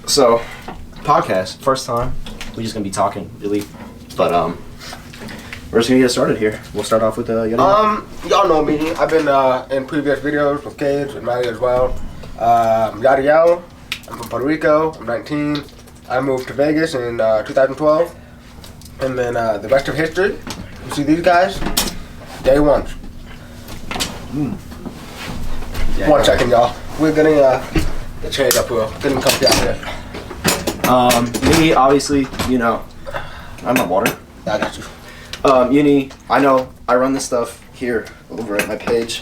So, podcast, first time. We're just gonna be talking, really. But we're just gonna get started here. We'll start off with y'all know me. I've been in previous videos with kids, with Maddie as well. Yada Yao. I'm from Puerto Rico. I'm 19. I moved to Vegas in 2012. And then the rest of history. You see these guys? Day one. Yeah, 1 second, y'all. We're getting the chairs up here. Getting comfy out here. Me, obviously, you know, I'm not water. I got you. Uni, I know I run this stuff here over at my page,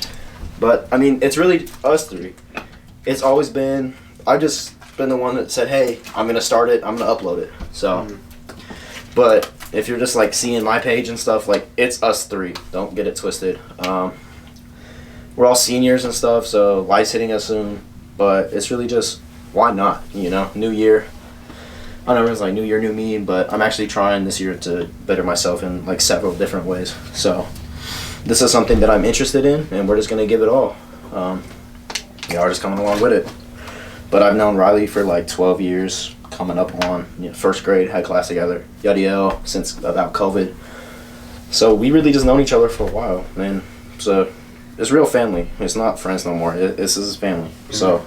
but I mean, it's really us three. It's always been, I've just been the one that said, hey, I'm gonna start it, I'm gonna upload it. So, but if you're just like seeing my page and stuff, like it's us three. Don't get it twisted. We're all seniors and stuff, so life's hitting us soon, but it's really just, why not, you know, new year. I know everyone's like, new year, new me, but I'm actually trying this year to better myself in like several different ways. So this is something that I'm interested in, and we're just going to give it all. We are just coming along with it. But I've known Riley for like 12 years, coming up on first grade, had class together, yada since about COVID. So we really just known each other for a while, and so it's real family. It's not friends no more. This is family. Mm-hmm. So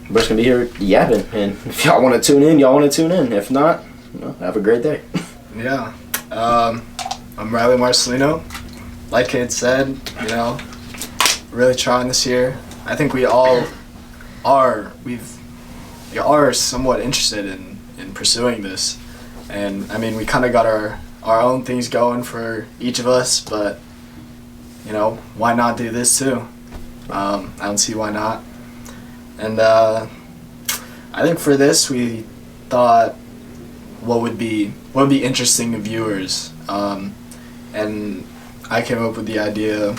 we're just gonna be here yapping, and if y'all want to tune in, y'all want to tune in. If not, have a great day. Yeah, I'm Riley Marcelino. Like Kate said, really trying this year. I think we all are. We are somewhat interested in pursuing this, and I mean we kind of got our own things going for each of us, but why not do this too? I don't see why not. And I think for this we thought what would be interesting to viewers, and I came up with the idea,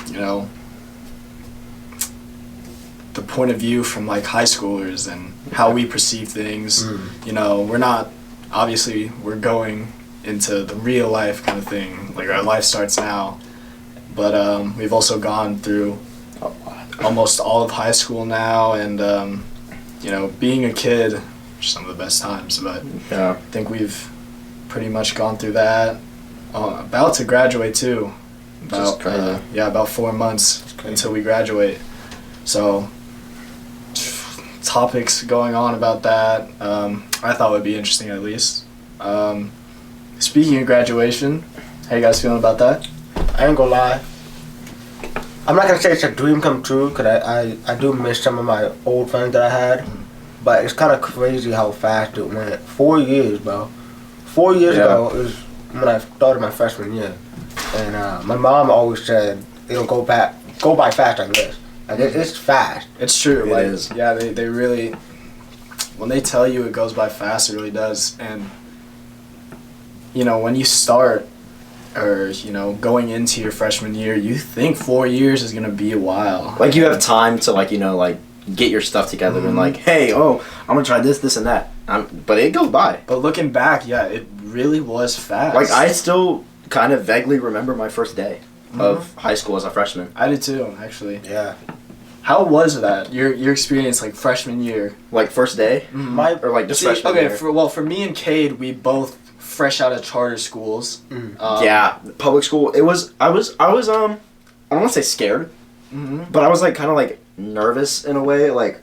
the point of view from like high schoolers and how we perceive things. We're not, obviously we're going into the real life kind of thing, like our life starts now, but we've also gone through almost all of high school now, and being a kid are some of the best times, but I think we've pretty much gone through that. About to graduate too, about 4 months until we graduate, so topics going on about that. I thought would be interesting at least. Speaking of graduation, how you guys feeling about that? I ain't gonna lie. I'm not gonna say it's a dream come true, because I do miss some of my old friends that I had, but it's kind of crazy how fast it went. 4 years, bro. 4 years ago is when I started my freshman year, and my mom always said it'll go by fast like this. Like it's fast. It's true. It is. Yeah, they really, when they tell you it goes by fast, it really does. And when you start, or going into your freshman year, you think 4 years is gonna be a while. Like you have time to like get your stuff together and like, hey, I'm gonna try this and that. But it goes by. But looking back, it really was fast. Like I still kind of vaguely remember my first day of high school as a freshman. I did too, actually. Yeah. How was that? Your experience like freshman year? Like first day? Or like just freshman year? For me and Cade, we both fresh out of charter schools. Public school. I was I don't want to say scared, but I was like kind of like nervous in a way, like,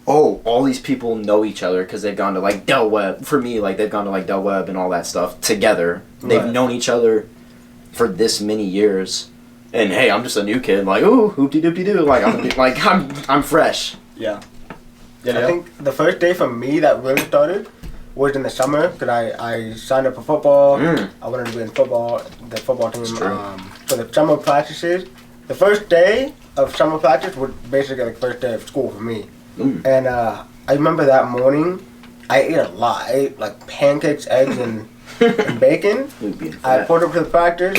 oh, all these people know each other because they've gone to like Del Webb. For me, like they've gone to like Del Webb and all that stuff together. They've known each other for this many years, and hey, I'm just a new kid. Like, ooh, hoopty doopty doo. Like I'm fresh. Yeah. I think the first day for me that really started was in the summer, because I signed up for football. I wanted to be in the football team for the summer practices. The first day of summer practice was basically the first day of school for me. And I remember that morning, I ate a lot. I ate like pancakes, eggs, and bacon. I pulled up to the practice,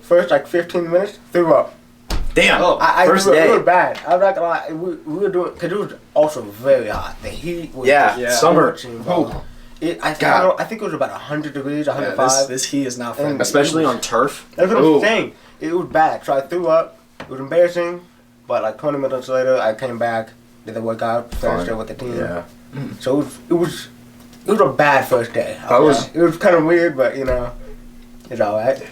first like 15 minutes, threw up. Damn! First day. It was bad. I'm not gonna lie. We were doing, because it was also very hot. The heat was summer. I think it was about 100 degrees, 105. Yeah, this heat is not fun. Especially on turf. That's what I'm saying. It was bad. So I threw up. It was embarrassing. But like 20 minutes later, I came back, did the workout, finished it with the team. Yeah. So it was It was a bad first day. It was kind of weird, but it's all right.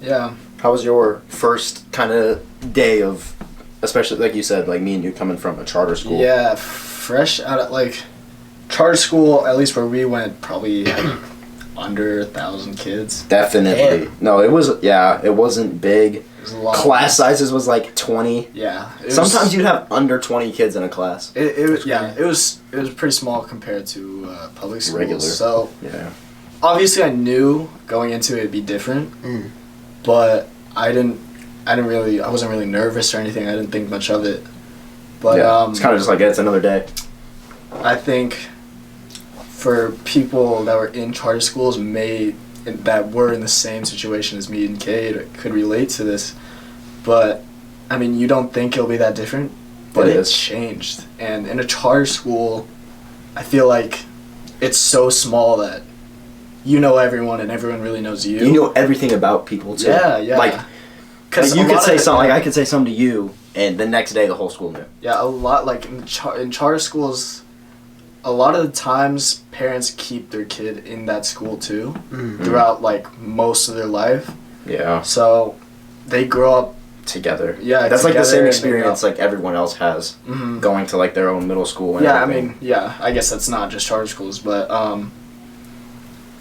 Yeah. How was your first kind of day of, especially like you said, like me and you coming from a charter school? Yeah, fresh out of like charter school, at least where we went, probably had under 1,000 kids. Definitely. Damn. No, it wasn't big. It was a lot. Class sizes was like 20. Yeah. Sometimes you'd have under 20 kids in a class. It was pretty small compared to public schools. Regular. So Yeah. obviously I knew going into it it'd be different, but I wasn't really nervous or anything. I didn't think much of it. But yeah, it's kind of just like, it's another day. I think for people that were in charter schools that were in the same situation as me and Cade could relate to this. But I mean, you don't think it'll be that different, but it's changed. And in a charter school, I feel like it's so small that you know everyone and everyone really knows you. You know everything about people too. Yeah. Like you could say something. Like I could say something to you, and the next day the whole school knew. Yeah, a lot. Like in charter schools, a lot of the times parents keep their kid in that school too, throughout like most of their life. Yeah. So they grow up together. Yeah, that's like the same together, experience like everyone else has going to like their own middle school. And everything. I guess that's not just charter schools, but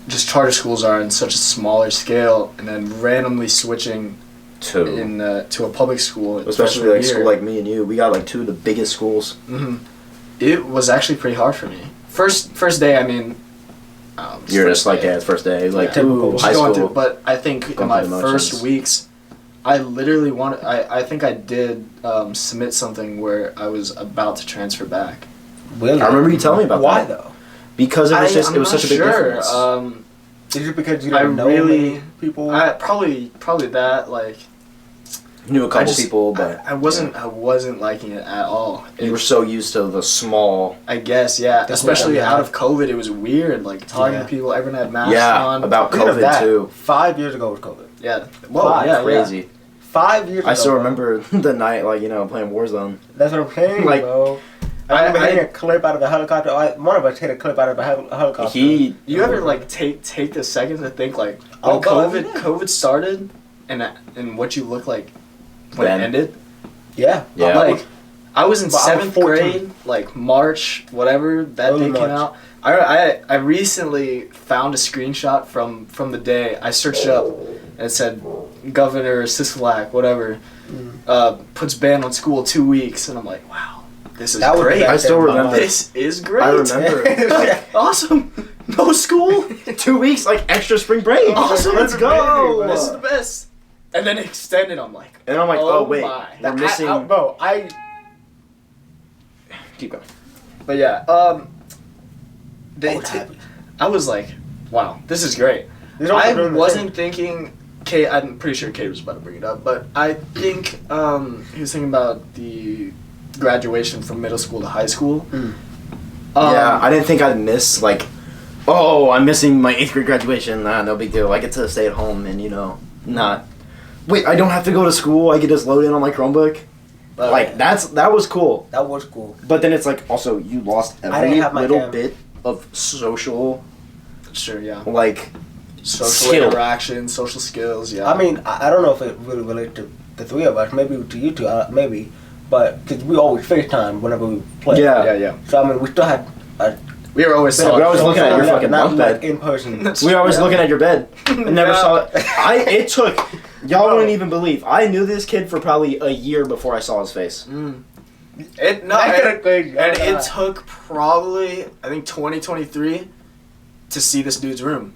just charter schools are in such a smaller scale, and then randomly switching to a public school, especially like school like me and you, we got like two of the biggest schools. It was actually pretty hard for me. First day, I mean, you're just like, it's first day, like high school. But I think in my first weeks, I literally I think I did submit something where I was about to transfer back. Really? I remember you telling me about Why that. Why though? Because it was such a big difference. Is it because you don't know many people? Probably that, like, knew a couple people, but I wasn't liking it at all. You were so used to the small. I guess, yeah. Especially out of COVID, it was weird. Like talking to people, everyone had masks on. Yeah, about COVID too. 5 years ago was COVID. Yeah. Whoa, crazy. Yeah. 5 years ago. I still remember the night, like playing Warzone. That's what I'm saying, like, bro. I remember hitting a clip out of a helicopter. One of us hit a clip out of a helicopter. You ever like take the second to think like when COVID started and what you look like when it ended? Yeah. Like I was in 7th grade, like March, whatever that day came out. I recently found a screenshot from the day. I searched it up and it said Governor Sisolak, whatever, puts ban on school 2 weeks, and I'm like, wow. This is great. I still remember. This is great. I remember. Like, awesome. No school. 2 weeks, like extra spring break. Awesome. Let's go. This is the best. And then extended. I'm like, oh wait, we're missing. Keep going. But yeah, I was like, wow, this is great. I wasn't thinking. Kate, I'm pretty sure Kate was about to bring it up, but I think he was thinking about the graduation from middle school to high school. Yeah, I didn't think I'd miss I'm missing my 8th grade graduation. Nah, no big deal. I get to stay at home and not. Wait, I don't have to go to school. I can just load in on my Chromebook. That was cool. That was cool. But then it's like also you lost every little bit of social. Sure, yeah. Like social interaction, social skills. Yeah. I mean, I don't know if it really relates to the three of us. Maybe to you two. Maybe. But because we always FaceTime whenever we play. Yeah. So I mean, we still had. We were always looking at your fucking bunk bed in person. We were always looking at your bed and never saw it. It took. Y'all wouldn't even believe. I knew this kid for probably a year before I saw his face. It took probably I think 2023 to see this dude's room.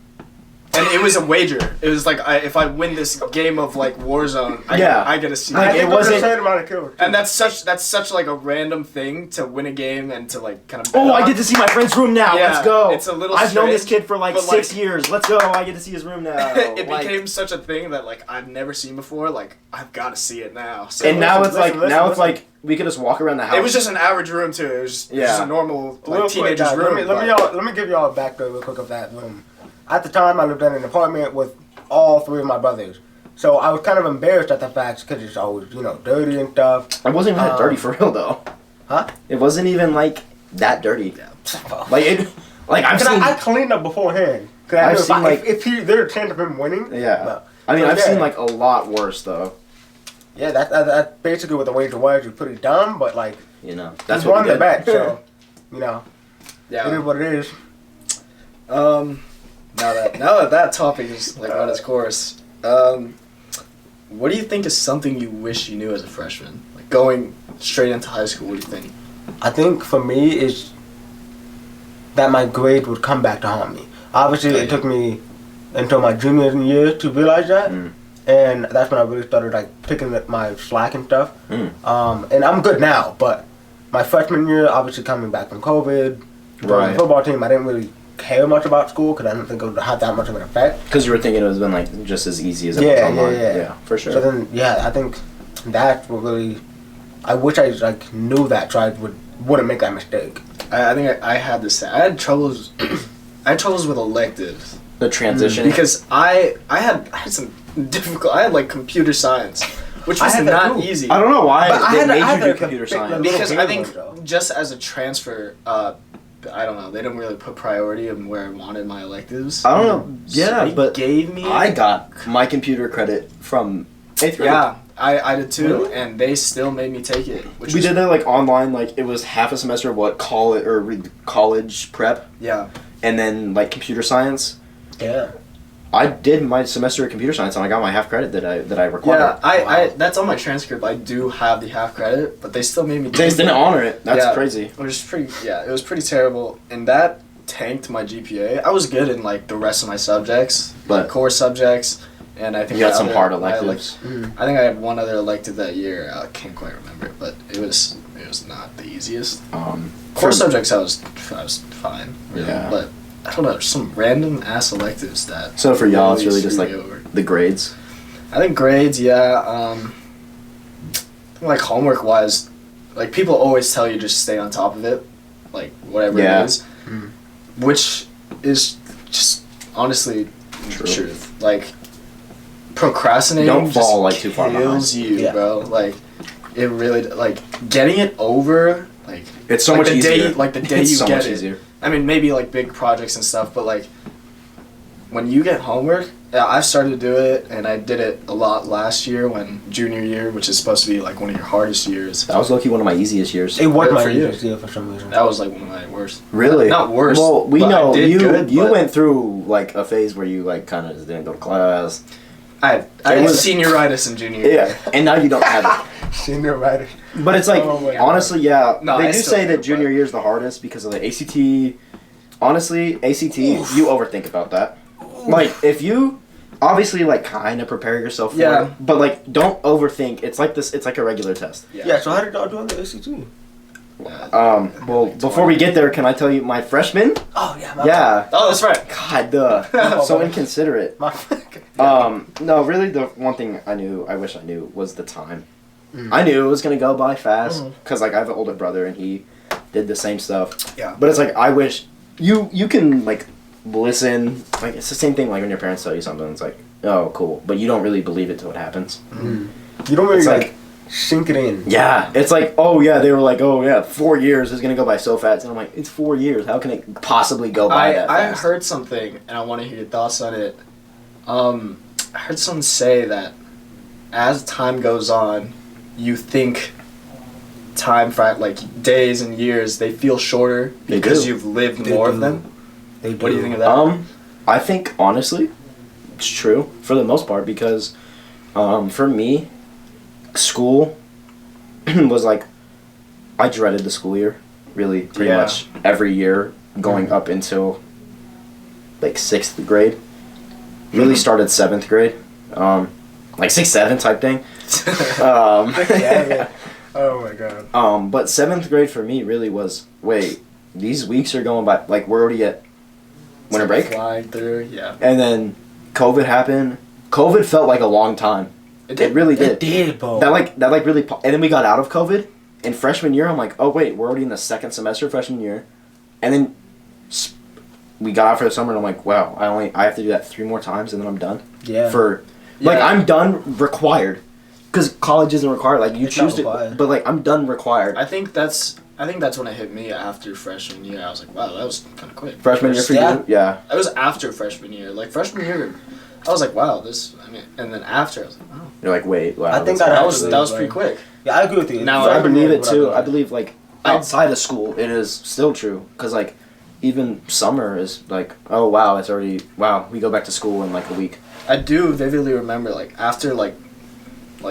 And it was a wager. It was like if I win this game of like Warzone, I get to see. Like, it wasn't. And that's such like a random thing to win a game and to like kind of. I get to see my friend's room now. Yeah, let's go. It's a little. I've known this kid for like 6 years. Let's go. I get to see his room now. It became such a thing that like I've never seen before. Like I've got to see it now. So and now it's like we could just walk around the house. It was just an average room too. It was just a normal teenager's room. Let me give y'all a backstory real quick of that room. At the time, I lived in an apartment with all 3 of my brothers. So I was kind of embarrassed at the fact because it's always, dirty and stuff. It wasn't even that dirty for real, though. Huh? It wasn't even, that dirty. Yeah. Like, Like I've seen. I cleaned up beforehand. I've seen if there's a chance of him winning. Yeah. But, I mean, I've seen like a lot worse though. Yeah, that's basically what the wager was. You're pretty dumb, but like. You know, that's he won the bet, so you know. Yeah. It is what it is. Now that topic is like run its course. What do you think is something you wish you knew as a freshman? Like going straight into high school, what do you think? I think for me is that my grade would come back to haunt me. Obviously, it took me until my junior year to realize that, and that's when I really started like picking up my slack and stuff. And I'm good now, but my freshman year, obviously coming back from COVID, the football team, I didn't really care much about school because I didn't think it would have that much of an effect. Because you were thinking it was been like just as easy as it was online. Yeah, for sure. So then, I think that would really. I wish I like knew that, so I wouldn't make that mistake. I think I had this. I had troubles. I had troubles with electives. The transition. Because I had some difficult. I had like computer science, which was not easy. I don't know why they made you do a computer science. Because I think just as a transfer, I don't know. They didn't really put priority on where I wanted my electives. I don't know. Yeah, so but gave me. I got my computer credit from 8th grade. Yeah, I did too, really? and they still made me take it. We did that like online. Like it was half a semester of what college prep. Yeah. And then like computer science. Yeah. I did my semester of computer science and I got my half credit that I required. Yeah, I that's on my transcript. I do have the half credit, but they still made me. They didn't honor it. That's crazy. It was it was pretty terrible, and that tanked my GPA. I was good in like the rest of my subjects, but like core subjects, and I think you had some hard electives. I think I had one other elective that year. I can't quite remember it, but it was not the easiest. Core subjects I was fine, really, but. I don't know, some random ass electives that. So for y'all, it's really just like the grades. I think grades, yeah. Like homework wise, like people always tell you just stay on top of it, like whatever it is, which is just honestly the truth. Like procrastinating don't fall like too far kills you, bro. Like it really like getting it over. Like it's so much easier. The day you get it. I mean, maybe like big projects and stuff, but like when you get homework, I've started to do it, and I did it a lot last year junior year, which is supposed to be like one of your hardest years. That was low-key one of my easiest years. It was my easiest year for some reason. That was like one of my worst. Really? Not worst. Well, we know you went through like a phase where you like kind of just didn't go to class. I had senioritis in junior year. Yeah, and now you don't have it. Senioritis. But it's like, honestly, No, they do say that junior year is the hardest because of the ACT. Honestly, ACT, you overthink about that. Like, if you obviously like kind of prepare yourself for it, but like don't overthink. It's like this. It's like a regular test. Yeah. So how did y'all do on the ACT? Well, before we get there, can I tell you my freshman? Oh yeah. Oh, that's right. God, so inconsiderate. No, really, the one thing I wish I knew was the time. I knew it was gonna go by fast because like I have an older brother and he did the same stuff. Yeah. But it's like I wish you can like listen. Like it's the same thing like when your parents tell you something. It's like, oh, cool, but you don't really believe it till it happens. You don't really like sink it in. Yeah, it's like, oh yeah, they were like, oh yeah, 4 years is gonna go by so fast, and I'm like, it's 4 years. How can it possibly go by that fast? I heard something, and I want to hear your thoughts on it. I heard someone say that as time goes on, you think time for like days and years they feel shorter because you've lived more of them. What do you think of that? I think honestly, it's true for the most part because, for me, school was like, I dreaded the school year, really, pretty much every year going up until like 6th grade. Really started 7th grade, like 6th, 7th type thing. Oh my god. But 7th grade for me really was, wait, these weeks are going by, like we're already at winter break. Flying through, yeah. And then COVID happened. COVID felt like a long time. It really did. It did, bro. That really, and then we got out of COVID. In freshman year, I'm like, oh wait, we're already in the 2nd semester of freshman year, and then we got out for the summer, and I'm like, wow, I have to do that 3 more times, and then I'm done. Yeah. I'm done required, because college isn't required. Like you choose to, but like I'm done required. I think that's I think that's when it hit me after freshman year. I was like, wow, that was kind of quick. Freshman year for you? Yeah. It was after freshman year. Like, freshman year, I was like, wow, and then after, I was like, wow. You're like, wait, wow. I think that was pretty quick. Yeah, I agree with you. Now, I believe it too. I believe, like, outside of school, it is still true. Because, like, even summer is like, oh, wow, it's already, wow, we go back to school in, like, a week. I do vividly remember, like, after, like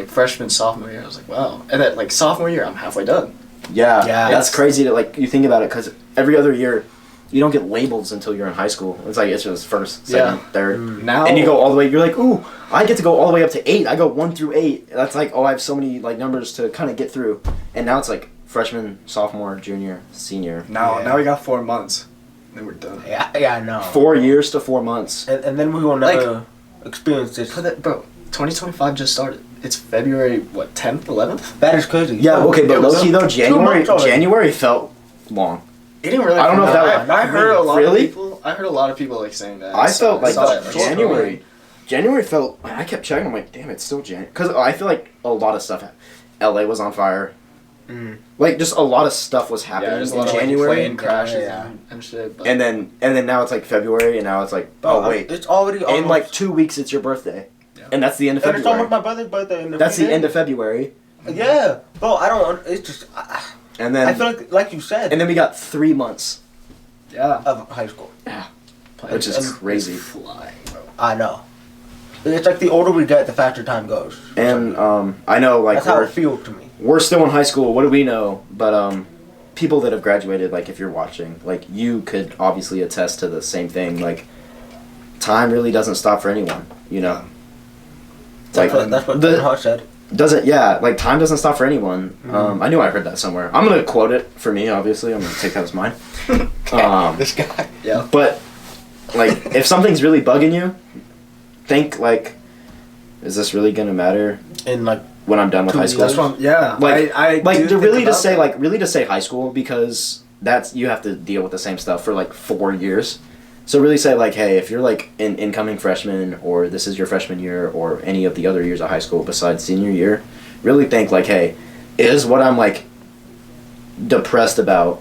freshman, sophomore year, I was like, wow. And then, like, sophomore year, I'm halfway done. Yeah. That's crazy to, like, you think about it, because every other year, you don't get labels until you're in high school. It's like, it's just first, second, third. Now, and you go all the way, you're like, ooh, I get to go all the way up to 8. I go 1 through 8. That's like, oh, I have so many, like, numbers to kind of get through. And now it's like freshman, sophomore, junior, senior. Now we got 4 months. Then we're done. Yeah, I know. 4 years to 4 months. And then we will never experience this. Bro, 2025 just started. It's February, 10th, 11th? That is crazy. Yeah, okay, but low-key though, 2 months already. January felt long. It didn't really. I don't know if that was. I heard a lot really? of people. I heard a lot of people like saying that. I felt like January. January felt. I kept checking. I'm like, damn, it's still January. Because I feel like a lot of stuff. LA was on fire. Like just a lot of stuff was happening in January. Plane crashes and shit. But. And then now it's like February, and now it's like, oh wait, it's already in like 2 weeks. It's your birthday, and that's the end of February. And it's almost my brother's birthday. That's the end of February. Yeah, bro. I don't. It's just. And then I feel like you said. And then we got 3 months. Yeah. Of high school. Yeah. Which is crazy. Flying, bro. I know. It's like the older we get, the faster time goes. And I know, like, that's how it feels to me. We're still in high school. What do we know? But people that have graduated, like, if you're watching, like, you could obviously attest to the same thing. Like, time really doesn't stop for anyone. You know. That's what Hart said. Like, time doesn't stop for anyone. I knew I heard that somewhere. I'm gonna quote it for me. Obviously, I'm gonna take that as mine. This guy. Yeah. But like, if something's really bugging you, think like, is this really gonna matter? In like when I'm done with high school. That's what I like to really to say high school, because that's, you have to deal with the same stuff for like 4 years. So really say like, hey, if you're like an incoming freshman, or this is your freshman year, or any of the other years of high school besides senior year, really think like, hey, is what I'm like depressed about,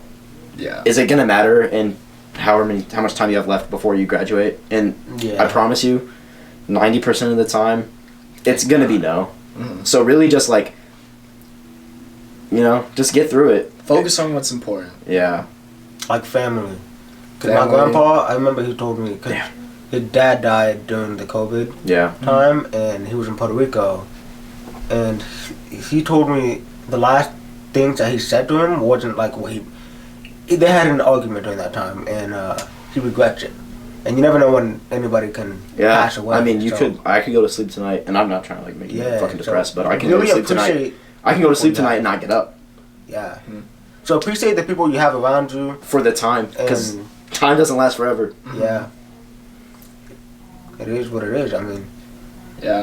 is it gonna matter in how much time you have left before you graduate? And I promise you, 90% of the time, it's gonna be no. So really just like, you know, just get through it. Focus on what's important. Yeah. Like family. Cause my grandpa, I remember he told me, cause his dad died during the COVID time, and he was in Puerto Rico, and he told me the last things that he said to him wasn't like what they had an argument during that time, and he regrets it. And you never know when anybody can pass away. I mean, I could go to sleep tonight, and I'm not trying to like make you fucking depressed, but I can go to sleep tonight. I can go to sleep tonight and not get up. Yeah. So appreciate the people you have around you for the time, because time doesn't last forever. Yeah. It is what it is. I mean,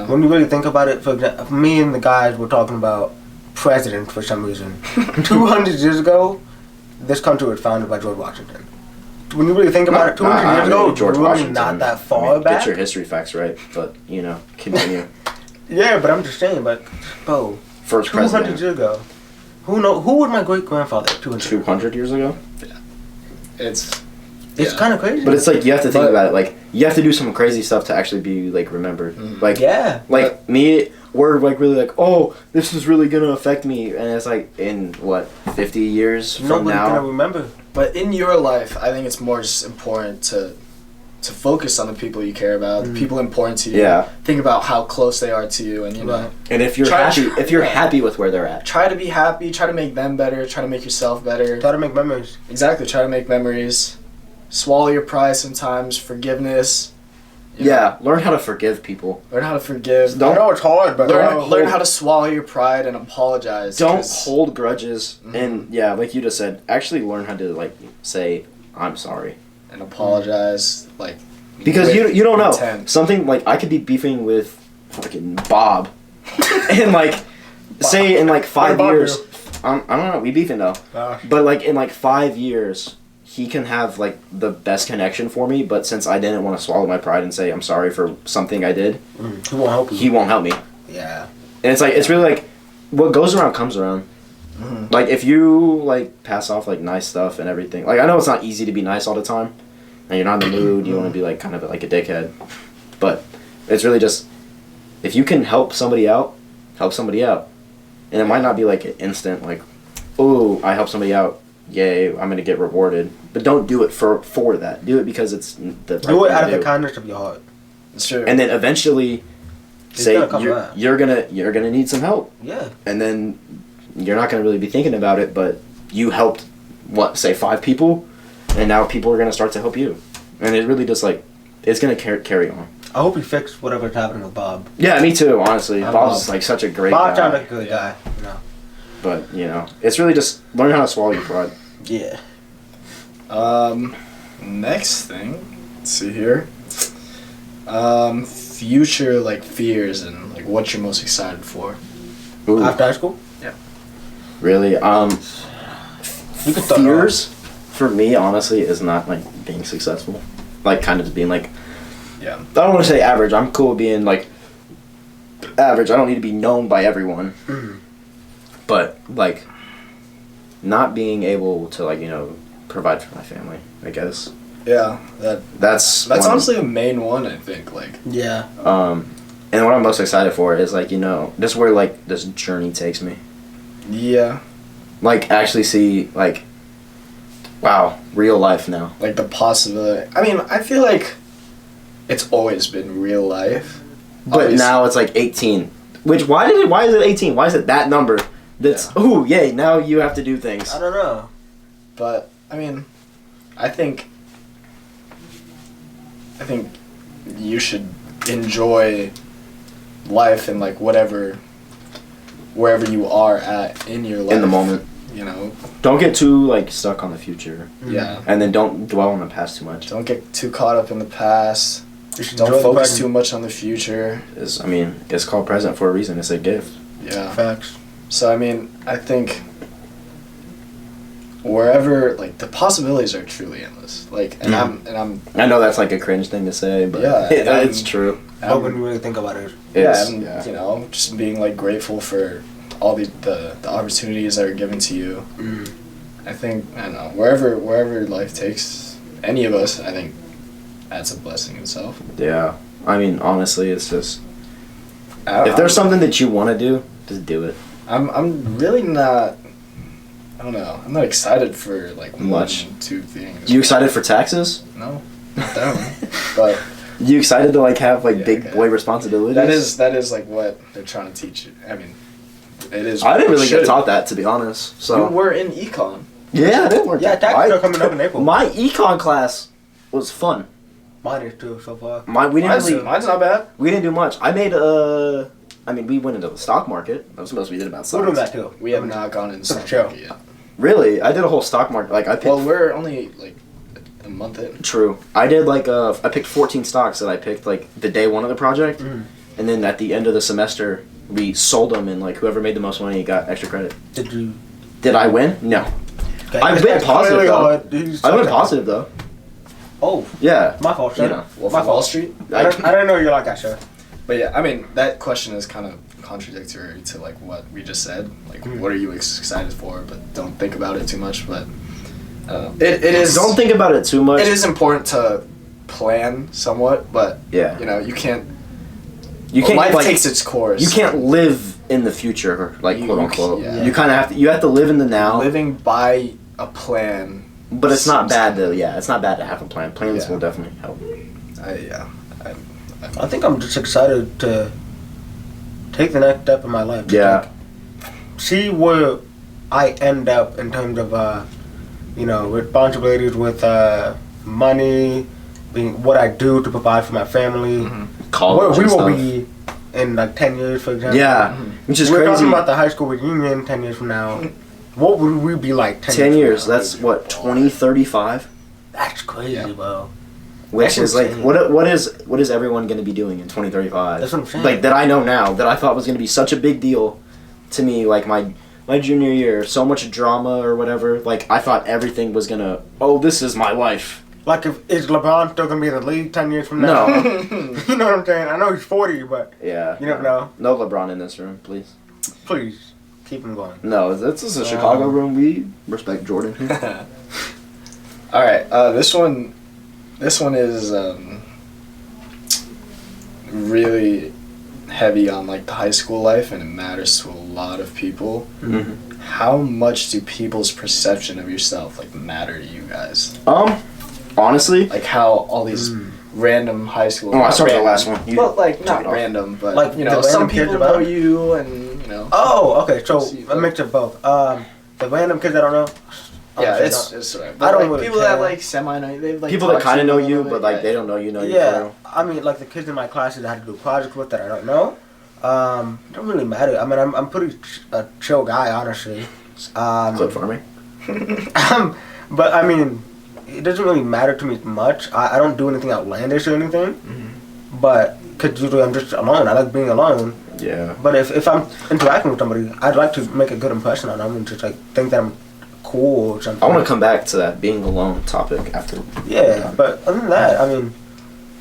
when you really think about it, for example, me and the guys were talking about presidents for some reason. 200 years ago, this country was founded by George Washington. When you really think about it, 200 years ago, George Washington, not that far back. Get your history facts right, but, you know, continue. Yeah, but I'm just saying, but, bro, first 200 president. years ago. Who was my great-grandfather 200 years ago? Yeah. It's kind of crazy. But it's like, you have to think about it. Like, you have to do some crazy stuff to actually be, like, remembered. Like, like, me, we're, like, really like, oh, this is really going to affect me. And it's like, in, 50 years from now? Nobody's going to remember. But in your life, I think it's more just important to focus on the people you care about, the people important to you. Yeah. Think about how close they are to you, and, you know. And if you're happy with where they're at. Try to be happy, try to make them better, try to make yourself better. Try to make memories. Exactly, try to make memories. Swallow your pride sometimes, forgiveness. Learn how to forgive people. Learn how to forgive. I know it's hard, but learn how to swallow your pride and apologize. Don't hold grudges, and like you just said, actually learn how to like say I'm sorry and apologize, like, because you don't know intent. Something like I could be beefing with fucking Bob, and like say in like 5 years, I don't know, we beefing though, but like in like 5 years. He can have like the best connection for me, but since I didn't want to swallow my pride and say I'm sorry for something I did, he won't help you. He won't help me. Yeah. And it's like, it's really like, what goes around comes around. Mm-hmm. Like, if you, like, pass off, like, nice stuff and everything. Like, I know it's not easy to be nice all the time. And you're not in the mood. You want to be, like, kind of like a dickhead. But it's really just, if you can help somebody out, help somebody out. And it might not be, like, an instant, like, oh, I helped somebody out. Yay, I'm going to get rewarded. But don't do it for that. Do it because it's the right Do it thing out to of the do. kindness of your heart. It's true. And then eventually, say you're gonna need some help. Yeah. And then you're not gonna really be thinking about it, but you helped, say 5 people, and now people are gonna start to help you. And it really just, like, it's gonna carry on. I hope he fixed whatever's happening with Bob. Yeah, me too, honestly. Bob's, like, such a great guy. Bob sounds like a good guy, you know. But, you know, it's really just learn how to swallow your pride. Yeah. Next thing, let's see here. Future, like, fears and, like, what you're most excited for. Ooh, After high school? Yeah. really? You can start Fears, for me, honestly, is not, like, being successful. Like, kind of just being, like, Yeah. I don't want to say average. I'm cool with being, like, average. I don't need to be known by everyone. Mhm. But, like, not being able to, like, you know, provide for my family, I guess. Yeah. That's That's one. honestly a main one, I think. Like, Yeah. And what I'm most excited for is, like, you know, just where, like, this journey takes me. yeah. Like, actually see, like, wow, real life now. Like, the possibility. I mean, I feel like it's always been real life. But Obviously. now it's, like, 18. Which, why is it 18? Why is it that number? That's, ooh, yay, now you have to do things. I don't know. But, I mean, I think you should enjoy life and, like, wherever you are at in your life. In the moment. You know? Don't get too, like, stuck on the future. Yeah. And then don't dwell on the past too much. Don't get too caught up in the past. You should Don't enjoy the focus present. too much on the future. It's called present for a reason. It's a gift. Yeah. Facts. So, I mean, I think wherever, like, the possibilities are truly endless. Like, and I'm I know that's, like, a cringe thing to say, but Yeah, it's true. But when you really think about it. You know, just being, like, grateful for all the opportunities that are given to you. Mm. I think, I don't know, wherever life takes any of us, I think that's a blessing in itself. Yeah. I mean, honestly, it's just, I if there's something that you want to do, just do it. I'm really not, I don't know, I'm not excited for, like, Much. 1, 2 things. You excited for taxes? No, not that one. But You excited to, like, have, like, Yeah, big okay. boy responsibilities? that is like what they're trying to teach you. I mean, it is. I didn't really should. get taught that, to be honest. So You were in econ. yeah, I didn't work. Yeah, that. taxes are coming up in April. My econ class was fun. Mine is too, so far. We didn't really, Mine's not bad. we didn't do much. I made I mean, we went into the stock market. That was supposed to be did about We're stocks. doing that too. We have not gone into stock Sure. market yet. Really, I did a whole stock market. Like I picked. Well, we're only like a month in. True. I did like I picked 14 stocks that I picked like the day one of the project, and then at the end of the semester we sold them, and like whoever made the most money got extra credit. Did you? Did I win? No. Okay. I went positive Clearly though. hard. I went positive though. Oh, Yeah. my fault, sir. You know. Wolf My of Wall fault. Street. I didn't know you're like that, sir. But yeah, I mean that question is kind of contradictory to like what we just said. Like, what are you excited for? But don't think about it too much. But it is. Don't think about it too much. It is important to plan somewhat, but Yeah. you know you can't. You can't Life like, takes its course. You can't live in the future, like You- quote unquote. yeah. You kind of have to. You have to live in the now. Living by a plan. But it's not seems- bad to. Yeah, it's not bad to have a plan. Plans Yeah. will definitely help. I think I'm just excited to take the next step in my life. Yeah. Like, see where I end up in terms of, responsibilities with money, being what I do to provide for my family. Mm-hmm. College Where we and will stuff. be in like 10 years, for example. Yeah, which is We're crazy. talking about the high school reunion 10 years from now. What would we be like 10 years. from now? That's what 2035. That's crazy, Yeah. bro. Which That's is like insane. what is everyone going to be doing in 2035? That's what I'm saying. Like that I know now that I thought was going to be such a big deal to me. Like my junior year, so much drama or whatever. Like I thought everything was gonna. Oh, this is my life. Like, is LeBron still going to be in the league 10 years from now? No. You know what I'm saying? I know he's 40, but Yeah. You never know. No LeBron in this room, please. please. keep them going. No, this is a Chicago room. We respect Jordan. All right, this one is really heavy on like the high school life, and it matters to a lot of people. Mm-hmm. How much do people's perception of yourself like matter to you guys? Honestly, Like how all these random high school. I started the random, last one. You Well, like not took it off. random, but Like, you know, the some random kids people about know it? you, and you know. Oh, okay. So See, a mix of both. The random kids I don't know. Yeah, honestly, it's right. I But, don't like, really people care. that like semi know you, they like people that talk to kind of know a little you, bit, but like yeah. they don't know you. Yeah, I mean, like the kids in my classes I had to do projects with that I don't know. Don't really matter. I mean, I'm pretty a chill guy, honestly. Clip for me. But I mean, it doesn't really matter to me much. I don't do anything outlandish or anything. Mm-hmm. But because usually I'm just alone. I like being alone. Yeah. But if I'm interacting with somebody, I'd like to make a good impression on them and just like think that I'm cool or something. I want to come back to that being alone topic after. Yeah, but other than that, I mean,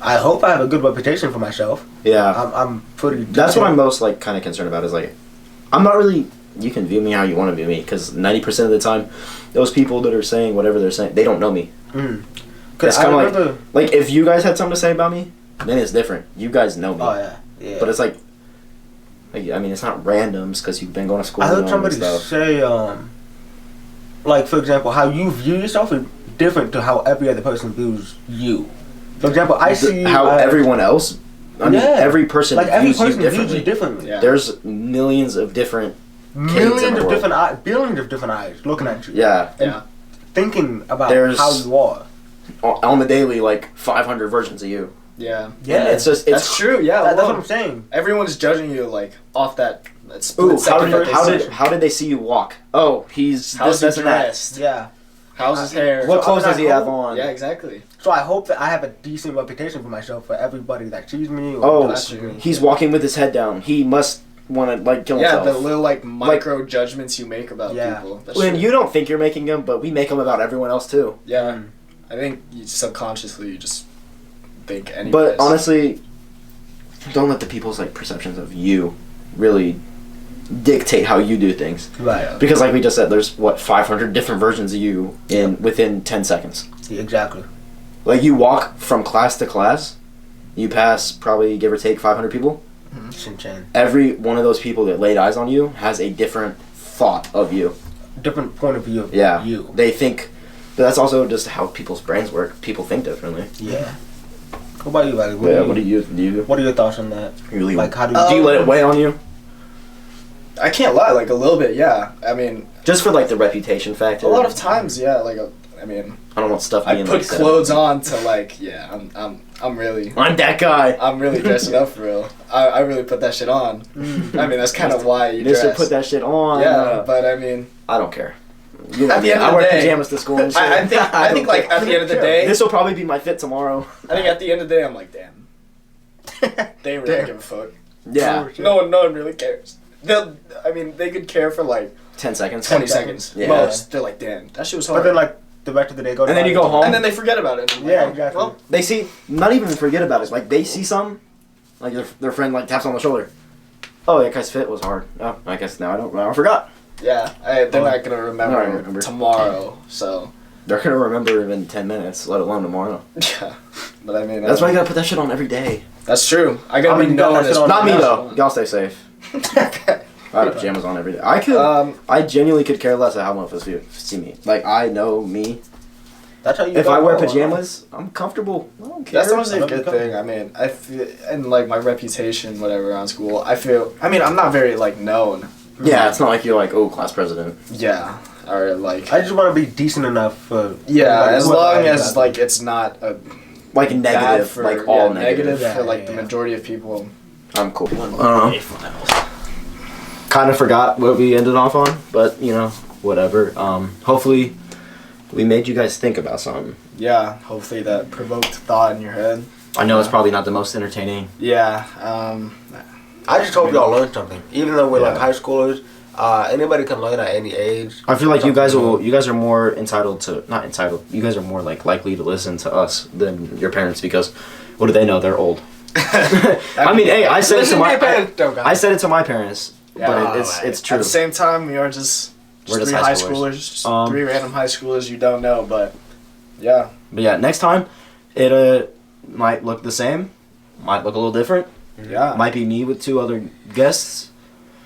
I hope I have a good reputation for myself. Yeah. I'm pretty. That's what I'm most like kind of concerned about. Is like, I'm not really. You can view me how you want to view me, because 90% of the time, those people that are saying whatever they're saying, they don't know me. Mm. It's kind of like if you guys had something to say about me, then it's different. You guys know me. Oh yeah, yeah. But it's like I mean, it's not randoms because you've been going to school. I heard and somebody stuff. say, like for example, how you view yourself is different to how every other person views you. For example, I see how everyone else. I mean, every person like every views person you views you differently. differently. Yeah. There's millions of different. Millions in the of world. different eyes, billions of different eyes looking at you. Yeah. And Yeah. thinking about There's- how you are. On the daily, like 500 versions of you. Yeah. Yeah, And it's just That's true. Yeah. That's well, what I'm saying. everyone's judging you like off that. Ooh, split second that they see. how did they see you walk? Oh, he's How's this he and that. dressed? Yeah. How's his hair? What clothes I does he hope- have on? Yeah, exactly. So I hope that I have a decent reputation for myself for everybody that sees me. Or Oh, interacts with me. he's walking with his head down. He must want to like kill Yeah, himself. the little like micro judgments you make about Yeah. people. That's When true. you don't think you're making them, but we make them about everyone else too. Yeah, I think you subconsciously you just think anyways. But honestly, don't let the people's like perceptions of you really dictate how you do things. Right. Because like we just said, there's what 500 different versions of you within 10 seconds. Yeah, exactly. Like you walk from class to class, you pass probably give or take 500 people. It's insane. Every one of those people that laid eyes on you has a different thought of you. Different point of view of Yeah. you. They think, but that's also just how people's brains work. People think differently. Yeah. What about you, Riley? What do you What are your thoughts on that? really Like, how do do you let it weigh on you? I can't lie, like a little bit, yeah. I mean, Just for like the reputation factor. a lot of times, yeah. Like, I mean, I don't want stuff I being put like said. clothes on to like, yeah. I'm really that guy. I'm really dressing up for real. I really put that shit on. I mean, that's kind of why you Mister dress. put that shit on. Yeah, but I mean, I don't care. You At the end of I the wear day- pajamas to school and shit. I think don't like care. at the end of the day, This will probably be my fit tomorrow. I think at the end of the day, I'm like, damn, they really Damn. give a fuck. Yeah. No one really cares. I mean, they could care for like 10 seconds. 20 seconds. Yeah. Most. They're like, damn, that shit was hard. But then, like, the rest of the day goes And then by. you go home. and then they forget about it. Yeah, Like, exactly. Well, They see, not even forget about it. Like they see some, like their friend like taps on the shoulder. Oh, that guy's fit was hard. Oh, I guess now I forgot. yeah, they're not gonna remember, I remember. tomorrow. So They're gonna remember in 10 minutes, let alone tomorrow. yeah, but I mean, That's why you gotta put that shit on every day. that's true. I gotta I mean, be you got known that as shit on Not me Yeah. though. Y'all stay safe. I have pajamas on every day. I could. I genuinely could care less of how one of us see me. Like I know me. That's how you If go I wear home. pajamas, I'm comfortable. I don't care. That's honestly a I'm good okay. thing. I mean, I feel, and like my reputation, whatever, around school. I mean, I'm not very like known. Yeah, it's not like you're like, oh, class president. Yeah, or like. I just want to be decent enough for. Yeah, everybody as who long I as am. like it's not a Like bad negative, for like all negative negative. for like Yeah, the yeah. majority of people. I'm cool. Kind of forgot what we ended off on, but you know, whatever. Hopefully, we made you guys think about something. Yeah, hopefully that provoked thought in your head. I know it's probably not the most entertaining. Yeah, I just hope y'all learn something. Even though we're like Yeah. high schoolers, anybody can learn at any age. I feel like you guys are more entitled to, not entitled, you guys are more like likely to listen to us than your parents because what do they know? They're old. I mean, hey, I said it to my parents, but it's true. At the same time, we are just We're just three high high schoolers. schoolers, just three random high schoolers you don't know, but But yeah, next time it might look the same, might look a little different. yeah, Might be me with 2 other guests.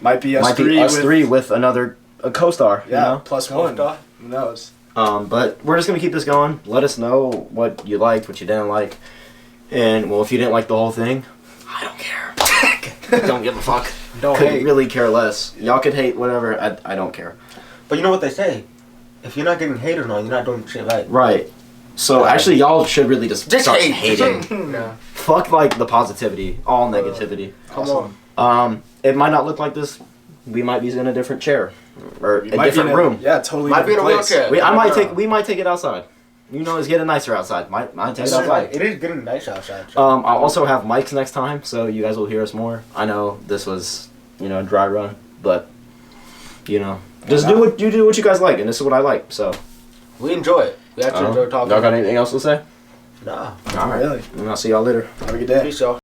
might be us Might three. be us with, 3 with a co-star. Yeah, You know? plus one. Who knows? But we're just gonna keep this going. Let us know what you liked, what you didn't like, and well, if you didn't like the whole thing, I don't care. Don't give a fuck. Don't Could hate. really care less. Y'all could hate whatever. I don't care. But you know what they say? If you're not getting haters on, you're not doing shit right. Right. So actually, y'all should really just start hate. hating. No. Fuck like the positivity, all negativity. Come on. It might not look like this. We might be in a different chair or We a might be different in room. Yeah, totally. Might be in a different place. wheelchair. We might take it outside. You know, it's getting nicer outside. Might take it That's right. outside. It is getting nice outside. So. I'll also have mics next time, so you guys will hear us more. I know this was, a dry run, but just do what you guys like, and this is what I like. So We enjoy it. We actually enjoy talking. y'all got anything else to say? Nah. All right. Really? And I'll see y'all later. Have a good day. Peace, y'all.